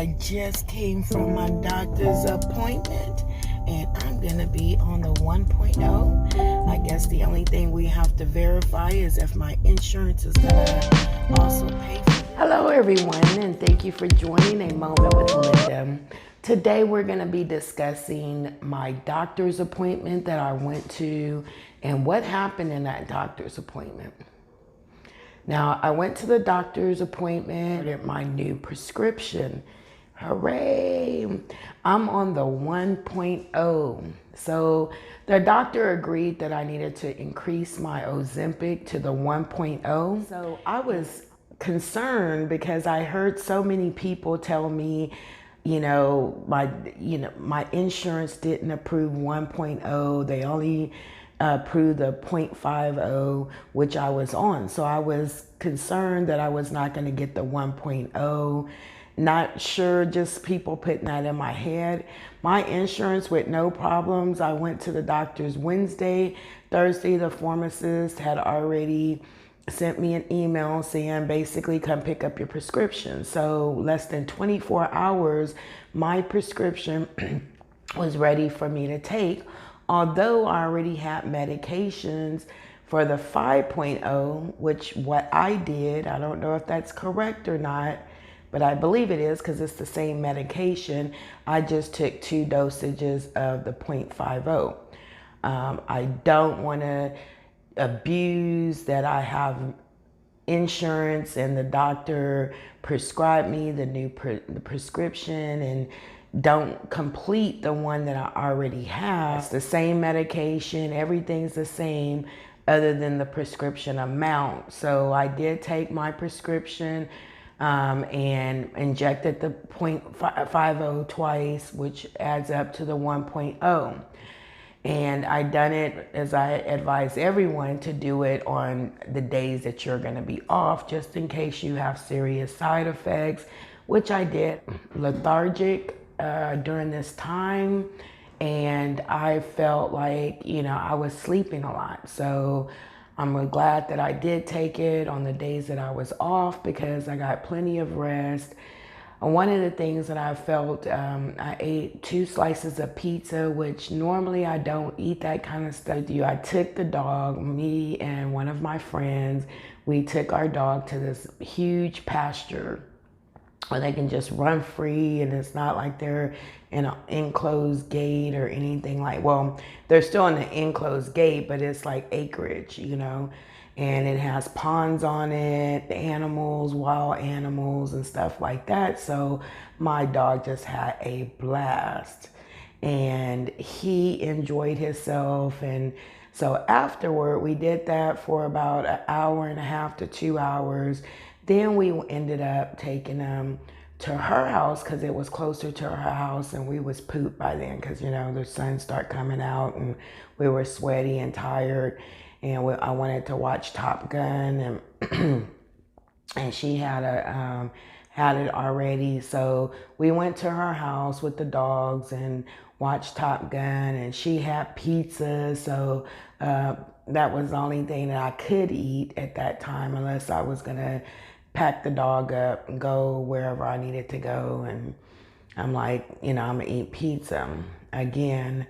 I just came from my doctor's appointment and I'm going to be on the 1.0. I guess the only thing we have to verify is if my insurance is going to also pay for it. Hello everyone, and thank you for joining A Moment with Linda. Today we're going to be discussing my doctor's appointment that I went to and what happened in that doctor's appointment. Now, I went to the doctor's appointment at my new prescription. Hooray! I'm on the 1.0. So the doctor agreed that I needed to increase my Ozempic to the 1.0. So I was concerned because I heard so many people tell me, my insurance didn't approve 1.0. They only approved the 0.50, which I was on. So I was concerned that I was not going to get the 1.0. Not sure, just people putting that in my head. My insurance with no problems. I went to the doctor's Wednesday. Thursday, the pharmacist had already sent me an email saying basically come pick up your prescription. So less than 24 hours, my prescription was ready for me to take. Although I already had medications for the 5.0, which what I did, I don't know if that's correct or not, but I believe it is because it's the same medication. I just took 2 dosages of the 0.50. I don't want to abuse that I have insurance and the doctor prescribed me the new the prescription and don't complete the one that I already have. It's the same medication, everything's the same other than the prescription amount. So I did take my prescription and injected the 0.50 twice, which adds up to the 1.0. And I done it as I advise everyone to do it on the days that you're going to be off, just in case you have serious side effects, which I did. Lethargic during this time, and I felt like, I was sleeping a lot. So I'm glad that I did take it on the days that I was off because I got plenty of rest. One of the things that I felt, I ate 2 slices of pizza, which normally I don't eat that kind of stuff. I took the dog, me and one of my friends, we took our dog to this huge pasture where they can just run free, and it's not like they're in an enclosed gate or anything well, they're still in the enclosed gate, but it's like acreage, and it has ponds on it, the animals, wild animals and stuff like that. So my dog just had a blast and he enjoyed himself. And so afterward, we did that for about an hour and a half to 2 hours. Then we ended up taking them to her house because it was closer to her house, and we was pooped by then because, the sun started coming out and we were sweaty and tired. And I wanted to watch Top Gun, and and she had it already. So we went to her house with the dogs and watched Top Gun, and she had pizza. So that was the only thing that I could eat at that time, unless I was gonna pack the dog up and go wherever I needed to go. And I'm like, I'm gonna eat pizza. Again,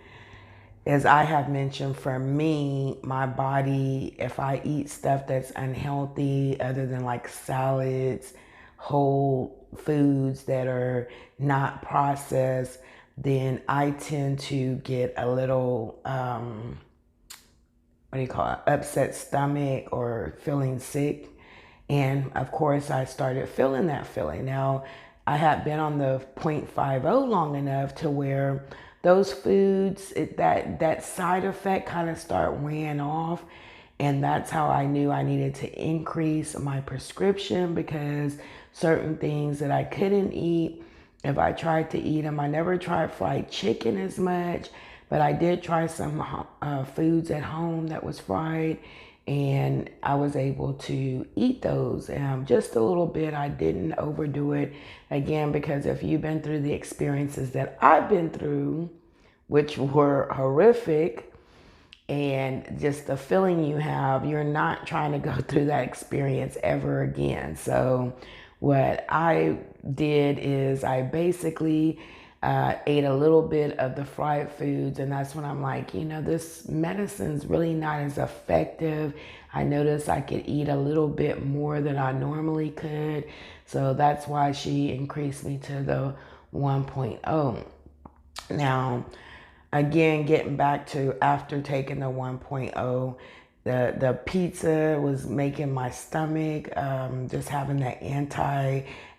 as I have mentioned, for me, my body, if I eat stuff that's unhealthy, other than like salads, whole foods that are not processed, then I tend to get a little, upset stomach or feeling sick. And of course, I started feeling that feeling. Now, I had been on the 0.50 long enough to where those foods, that side effect kind of start wearing off. And that's how I knew I needed to increase my prescription, because certain things that I couldn't eat, if I tried to eat them, I never tried fried chicken as much, but I did try some foods at home that was fried, and I was able to eat those just a little bit. I didn't overdo it. Again, because if you've been through the experiences that I've been through, which were horrific, and just the feeling you have, you're not trying to go through that experience ever again. So what I did is I basically ate a little bit of the fried foods, and that's when I'm like, this medicine's really not as effective. I noticed I could eat a little bit more than I normally could, so that's why she increased me to the 1.0. Now, again, getting back to after taking the 1.0, the pizza was making my stomach, just having that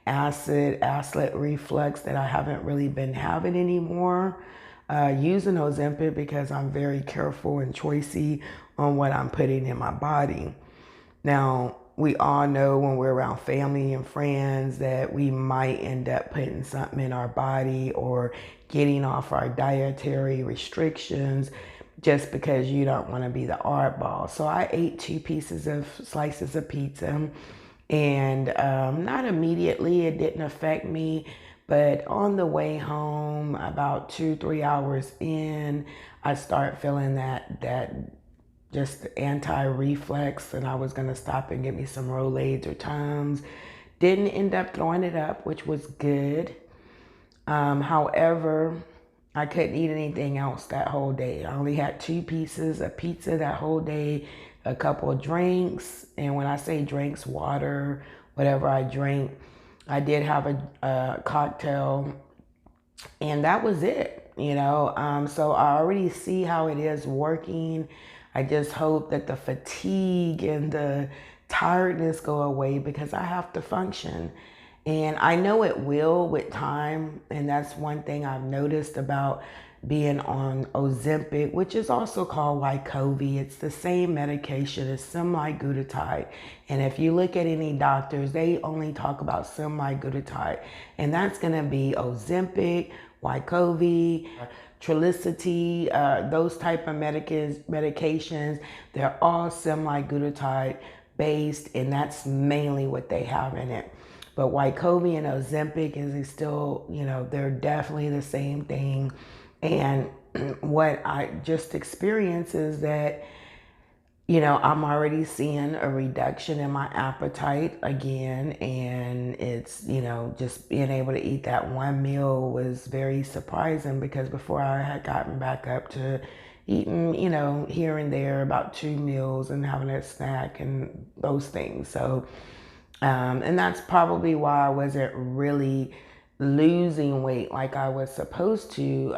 acid reflux that I haven't really been having anymore. Using Ozempic because I'm very careful and choosy on what I'm putting in my body. Now, we all know when we're around family and friends that we might end up putting something in our body or getting off our dietary restrictions just because you don't want to be the oddball. So I ate 2 slices of pizza, and not immediately, it didn't affect me. But on the way home, about 2-3 hours in, I start feeling that just anti-reflex, and I was gonna stop and get me some Rolaids or Tums. Didn't end up throwing it up, which was good. However, I couldn't eat anything else that whole day. I only had 2 pieces of pizza that whole day, a couple of drinks, and when I say drinks, water, whatever I drink. I did have a cocktail, and that was it, So I already see how it is working. I just hope that the fatigue and the tiredness go away because I have to function. And I know it will with time. And that's one thing I've noticed about being on Ozempic, which is also called Wagovy. It's the same medication as semaglutide. And if you look at any doctors, they only talk about semaglutide. And that's going to be Ozempic, Wagovy, Trulicity, those type of medications. They're all semaglutide based, and that's mainly what they have in it. But Wagovy and Ozempic is still, they're definitely the same thing. And what I just experienced is that, I'm already seeing a reduction in my appetite again. And it's, just being able to eat that one meal was very surprising because before I had gotten back up to eating, here and there about 2 meals and having a snack and those things. So, and that's probably why I wasn't really losing weight like I was supposed to.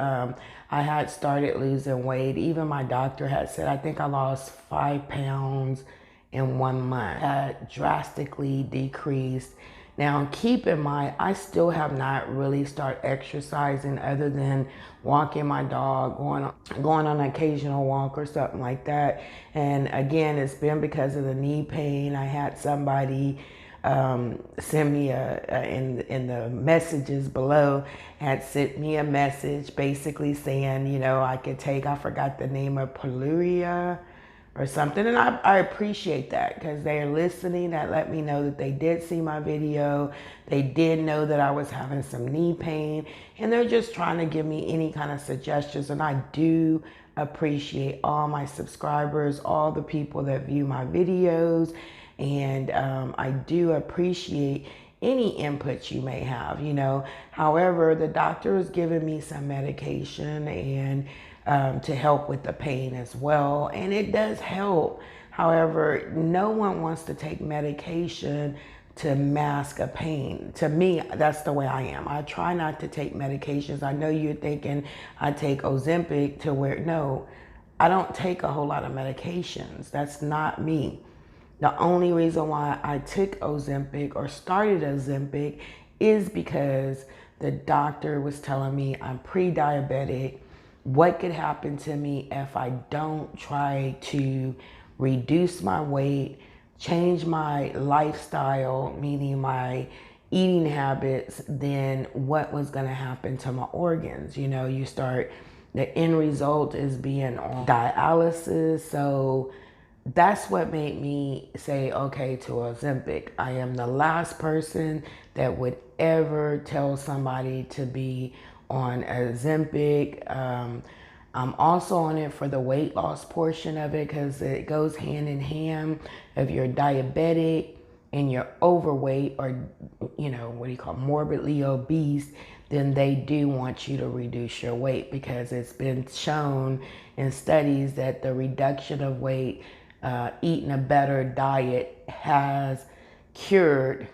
I had started losing weight. Even my doctor had said, I think I lost 5 pounds in 1 month. Had drastically decreased. Now, keep in mind, I still have not really started exercising other than walking my dog, going on an occasional walk or something like that. And again, it's been because of the knee pain. I had somebody send me in the messages below, had sent me a message basically saying, I forgot the name of Peluria or something. And I appreciate that because they're listening. That let me know that they did see my video. They did know that I was having some knee pain, and they're just trying to give me any kind of suggestions. And I do appreciate all my subscribers, all the people that view my videos. And I do appreciate any input you may have, However, the doctor is giving me some medication and to help with the pain as well. And it does help. However, no one wants to take medication to mask a pain. To me, that's the way I am. I try not to take medications. I know you're thinking I take Ozempic to where, no, I don't take a whole lot of medications. That's not me. The only reason why I took Ozempic or started Ozempic is because the doctor was telling me I'm pre-diabetic. What could happen to me if I don't try to reduce my weight, change my lifestyle, meaning my eating habits, then what was going to happen to my organs? The end result is being on dialysis. So that's what made me say okay to Ozempic. I am the last person that would ever tell somebody to be on Ozempic. I'm also on it for the weight loss portion of it because it goes hand in hand. If you're diabetic and you're overweight or, morbidly obese, then they do want you to reduce your weight, because it's been shown in studies that the reduction of weight, eating a better diet, has cured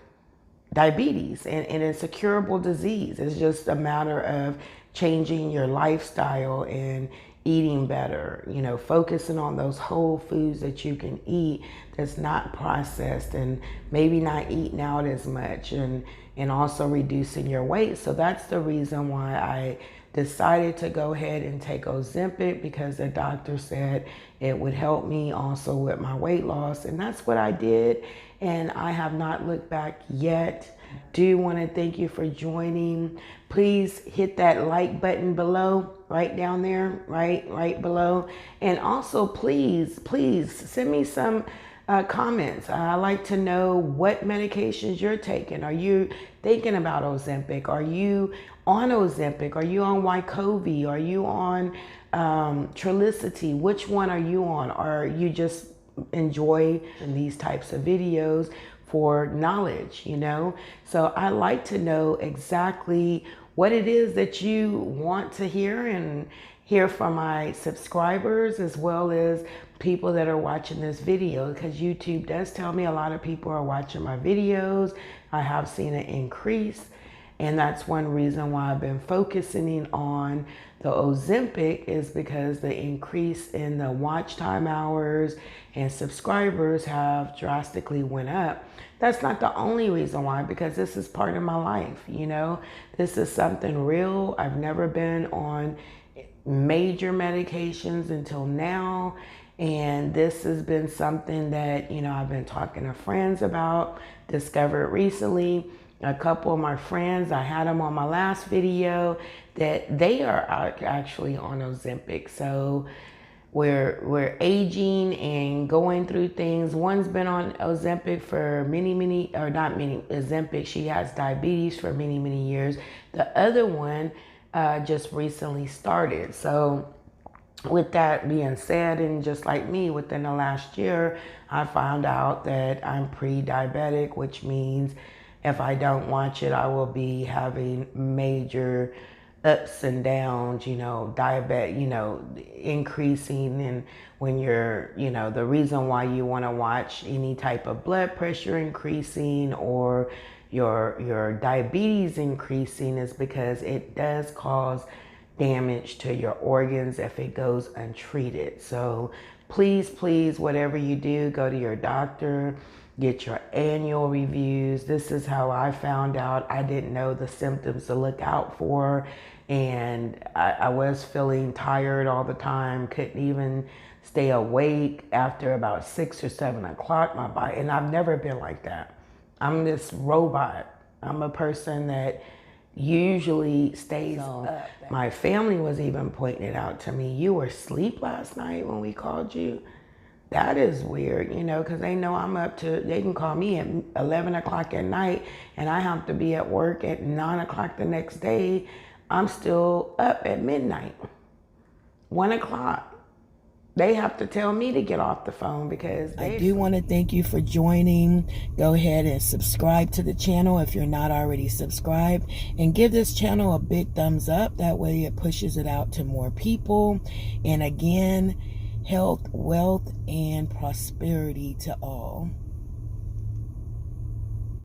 diabetes, and it's a curable disease. It's just a matter of changing your lifestyle and eating better, focusing on those whole foods that you can eat that's not processed, and maybe not eating out as much, and also reducing your weight. So that's the reason why I decided to go ahead and take Ozempic, because the doctor said it would help me also with my weight loss, and that's what I did, and I have not looked back yet. Do want to thank you for joining. Please hit that like button below, right down there, right below. And also, please send me some comments. I like to know what medications you're taking. Are you thinking about Ozempic? Are you on Ozempic? Are you on Wagovy? Are you on Trulicity? Which one are you on? Or you just enjoy these types of videos for knowledge, So I like to know exactly what it is that you want to hear, and hear from my subscribers as well as people that are watching this video, because YouTube does tell me a lot of people are watching my videos. I have seen an increase, and that's one reason why I've been focusing on the Ozempic, is because the increase in the watch time hours and subscribers have drastically went up. That's not the only reason why, because this is part of my life, This is something real. I've never been on major medications until now, and this has been something that, I've been talking to friends about, discovered recently. A couple of my friends, I had them on my last video, that they are actually on Ozempic. So we're aging and going through things. One's been on Ozempic for Ozempic, she has diabetes for many years. The other one just recently started. So with that being said, and just like me, within the last year, I found out that I'm pre-diabetic, which means if I don't watch it, I will be having major ups and downs, diabetes, increasing. And when you're, the reason why you want to watch any type of blood pressure increasing or your diabetes increasing is because it does cause damage to your organs if it goes untreated. So please, whatever you do, go to your doctor, get your annual reviews. This is how I found out. I didn't know the symptoms to look out for, and I was feeling tired all the time, couldn't even stay awake after about 6 or 7 o'clock. My body, and I've never been like that. I'm this robot. I'm a person that usually stays up. My family was even pointing it out to me. You were asleep last night when we called you? That is weird, because they know I'm up to, they can call me at 11 o'clock at night, and I have to be at work at 9 o'clock the next day. I'm still up at midnight, 1 o'clock. They have to tell me to get off the phone, because I do want to thank you for joining. Go ahead and subscribe to the channel if you're not already subscribed, and give this channel a big thumbs up. That way it pushes it out to more people. And again, health, wealth, and prosperity to all.